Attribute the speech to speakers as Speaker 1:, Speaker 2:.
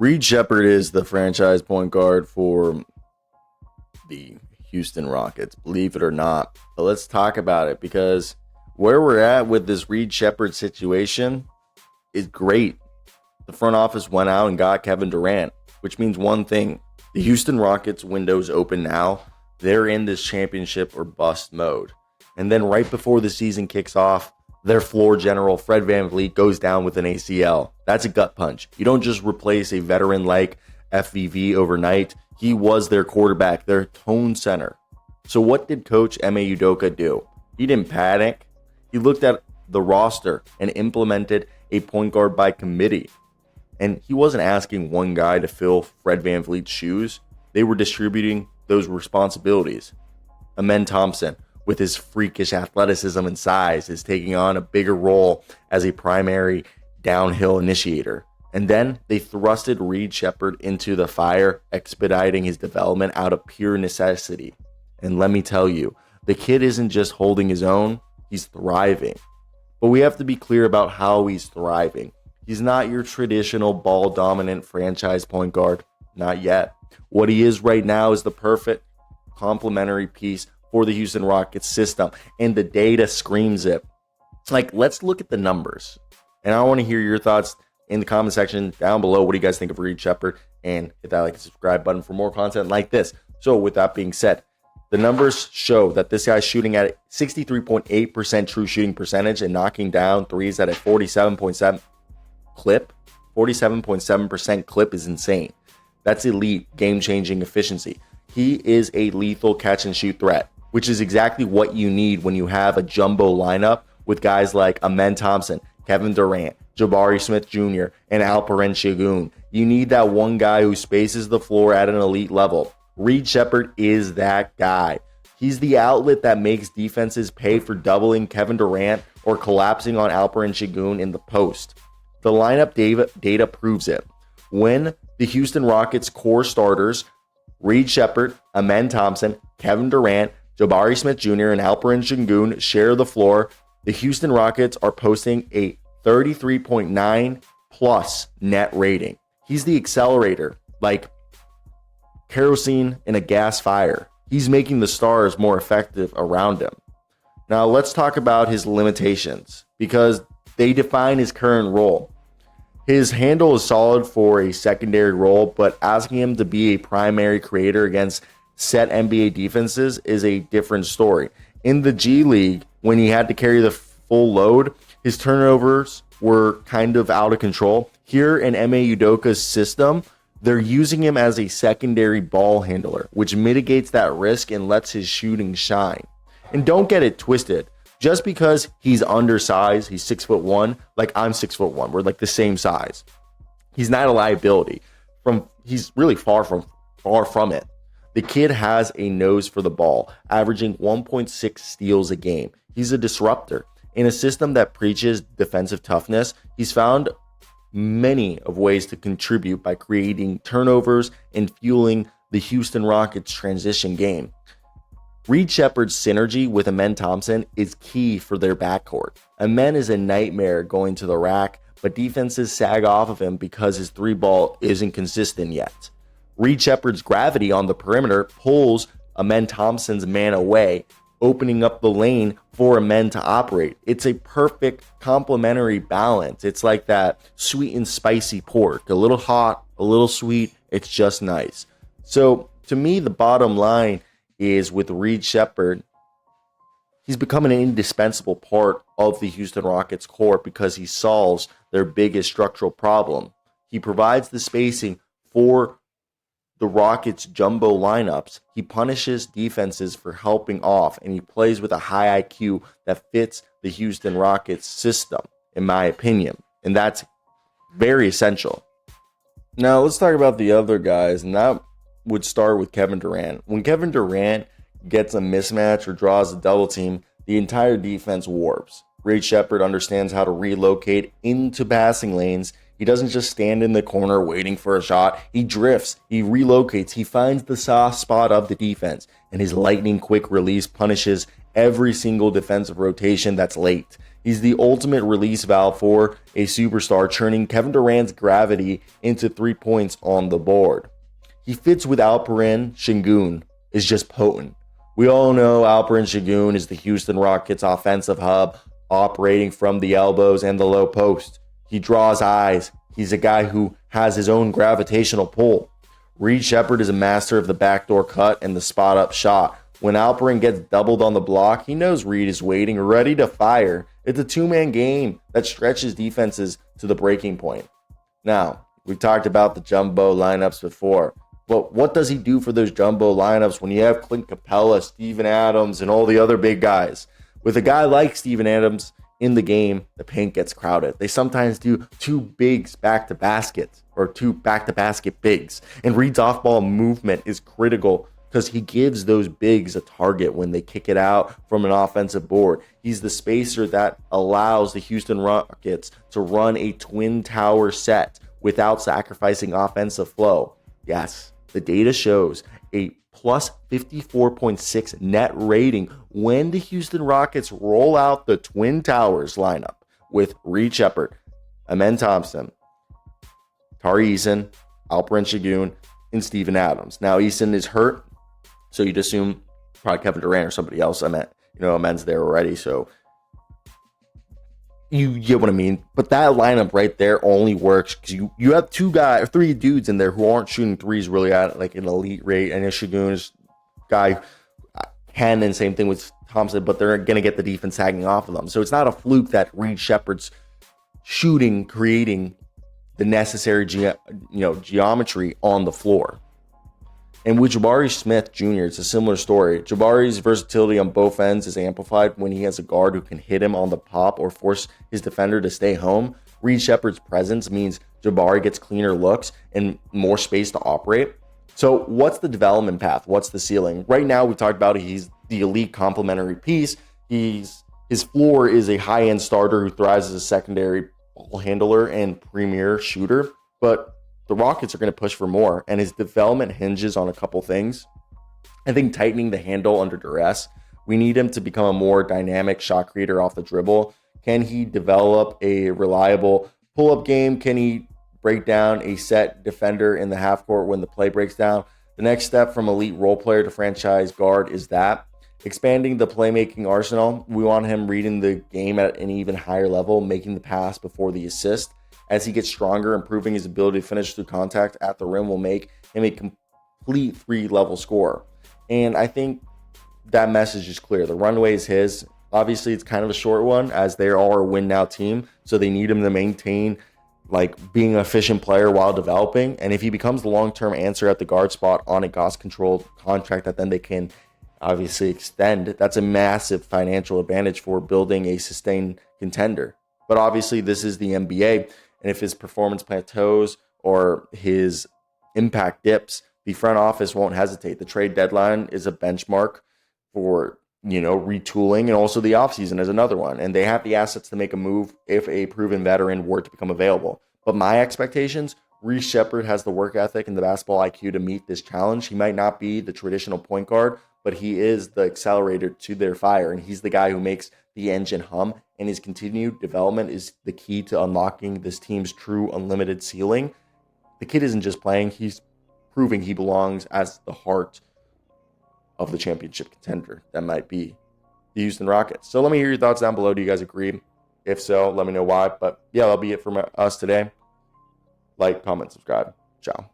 Speaker 1: Reed Sheppard is the franchise point guard for the Houston Rockets, believe it or not. But let's talk about it, because where we're at with this Reed Sheppard situation is great. The front office went out and got Kevin Durant, which means one thing. The Houston Rockets window's open now. They're in this championship or bust mode. And then right before the season kicks off, their floor general, Fred VanVleet, goes down with an ACL. That's a gut punch. You don't just replace a veteran like FVV overnight. He was their quarterback, their tone center. So what did Coach Ime Udoka do? He didn't panic. He looked at the roster and implemented a point guard by committee. And he wasn't asking one guy to fill Fred VanVleet's shoes. They were distributing those responsibilities. Amen Thompson, with his freakish athleticism and size, is taking on a bigger role as a primary downhill initiator. And then they thrusted Reed Sheppard into the fire, expediting his development out of pure necessity. And let me tell you, the kid isn't just holding his own, he's thriving. But we have to be clear about how he's thriving. He's not your traditional ball-dominant franchise point guard. Not yet. What he is right now is the perfect complementary piece for the Houston Rockets system, and the data screams it. Like, let's look at the numbers. And I want to hear your thoughts in the comment section down below. What do you guys think of Reed Sheppard? And hit that like and subscribe button for more content like this. So with that being said, the numbers show that this guy's shooting at 63.8% true shooting percentage and knocking down threes at a 47.7 clip. 47.7% clip is insane. That's elite, game-changing efficiency. He is a lethal catch-and-shoot threat, which is exactly what you need when you have a jumbo lineup with guys like Amen Thompson, Kevin Durant, Jabari Smith Jr., and Alperen Şengün. You need that one guy who spaces the floor at an elite level. Reed Sheppard is that guy. He's the outlet that makes defenses pay for doubling Kevin Durant or collapsing on Alperen Şengün in the post. The lineup data proves it. When the Houston Rockets core starters, Reed Sheppard, Amen Thompson, Kevin Durant, Jabari Smith Jr., and Alperen Şengün share the floor, the Houston Rockets are posting a 33.9 plus net rating. He's the accelerator, like kerosene in a gas fire. He's making the stars more effective around him. Now let's talk about his limitations, because they define his current role. His handle is solid for a secondary role, but asking him to be a primary creator against set NBA defenses is a different story. In the G League, when he had to carry the full load, his turnovers were kind of out of control. Here in Ime Udoka's system, they're using him as a secondary ball handler, which mitigates that risk and lets his shooting shine. And don't get it twisted. Just because he's undersized, he's 6'1", like I'm 6'1", we're like the same size. He's not a liability. He's really far from it. The kid has a nose for the ball, averaging 1.6 steals a game. He's a disruptor. In a system that preaches defensive toughness, he's found many of ways to contribute by creating turnovers and fueling the Houston Rockets transition game. Reed Sheppard's synergy with Amen Thompson is key for their backcourt. Amen is a nightmare going to the rack, but defenses sag off of him because his three ball isn't consistent yet. Reed Sheppard's gravity on the perimeter pulls Amen Thompson's man away, opening up the lane for Amen to operate. It's a perfect complementary balance. It's like that sweet and spicy pork, a little hot, a little sweet. It's just nice. So to me, the bottom line is with Reed Sheppard, he's become an indispensable part of the Houston Rockets core because he solves their biggest structural problem. He provides the spacing for the Rockets' jumbo lineups. He punishes defenses for helping off, and he plays with a high IQ that fits the Houston Rockets system, in my opinion. And that's very essential. Now, let's talk about the other guys, and that would start with Kevin Durant. When Kevin Durant gets a mismatch or draws a double team, the entire defense warps. Reed Sheppard understands how to relocate into passing lanes. He doesn't just stand in the corner waiting for a shot. He drifts, he relocates, he finds the soft spot of the defense, and his lightning quick release punishes every single defensive rotation that's late. He's the ultimate release valve for a superstar, turning Kevin Durant's gravity into 3 points on the board. He fits with Alperen Şengün, is just potent. We all know Alperen Şengün is the Houston Rockets offensive hub, operating from the elbows and the low post. He draws eyes. He's a guy who has his own gravitational pull. Reed Sheppard is a master of the backdoor cut and the spot-up shot. When Alperen gets doubled on the block, he knows Reed is waiting, ready to fire. It's a two-man game that stretches defenses to the breaking point. Now, we talked about the jumbo lineups before, but what does he do for those jumbo lineups when you have Clint Capella, Steven Adams, and all the other big guys? With a guy like Steven Adams in the game, the paint gets crowded. They sometimes do two bigs back to basket or two back to basket bigs. And Reed's off-ball movement is critical because he gives those bigs a target when they kick it out from an offensive board. He's the spacer that allows the Houston Rockets to run a twin tower set without sacrificing offensive flow. Yes, the data shows a plus 54.6 net rating when the Houston Rockets roll out the Twin Towers lineup with Reed Sheppard, Ime Thompson, Tari Eason, Alperen Şengün, and Steven Adams. Now, Eason is hurt, so you'd assume probably Kevin Durant or somebody else. Ime's there already, so you get what I mean. But that lineup right there only works because you have three dudes in there who aren't shooting threes really at like an elite rate. And Şengün is guy can, and same thing with Thompson, but they're going to get the defense sagging off of them. So it's not a fluke that Reed Sheppard's shooting, creating the necessary geometry on the floor. And with Jabari Smith Jr., it's a similar story. Jabari's versatility on both ends is amplified when he has a guard who can hit him on the pop or force his defender to stay home. Reed Sheppard's presence means Jabari gets cleaner looks and more space to operate. So what's the development path? What's the ceiling? Right now, we talked about he's the elite complementary piece. His floor is a high-end starter who thrives as a secondary ball handler and premier shooter. But the Rockets are going to push for more, and his development hinges on a couple things. I think tightening the handle under duress. We need him to become a more dynamic shot creator off the dribble. Can he develop a reliable pull-up game? Can he break down a set defender in the half court when the play breaks down? The next step from elite role player to franchise guard is that. Expanding the playmaking arsenal. We want him reading the game at an even higher level, making the pass before the assist. As he gets stronger, improving his ability to finish through contact at the rim will make him a complete three-level scorer. And I think that message is clear. The runway is his. Obviously, it's kind of a short one as they are a win-now team, so they need him to maintain being an efficient player while developing. And if he becomes the long-term answer at the guard spot on a cost-controlled contract that then they can obviously extend, that's a massive financial advantage for building a sustained contender. But obviously, this is the NBA. And if his performance plateaus or his impact dips, the front office won't hesitate. The trade deadline is a benchmark for, retooling, and also the offseason is another one. And they have the assets to make a move if a proven veteran were to become available. But my expectations, Reed Sheppard has the work ethic and the basketball IQ to meet this challenge. He might not be the traditional point guard, but he is the accelerator to their fire, and he's the guy who makes the engine hum, and his continued development is the key to unlocking this team's true unlimited ceiling. The kid isn't just playing, he's proving he belongs as the heart of the championship contender that might be the Houston Rockets. So let me hear your thoughts down below. Do you guys agree? If so, let me know why. But yeah, that'll be it from us today. Like, comment, subscribe. Ciao.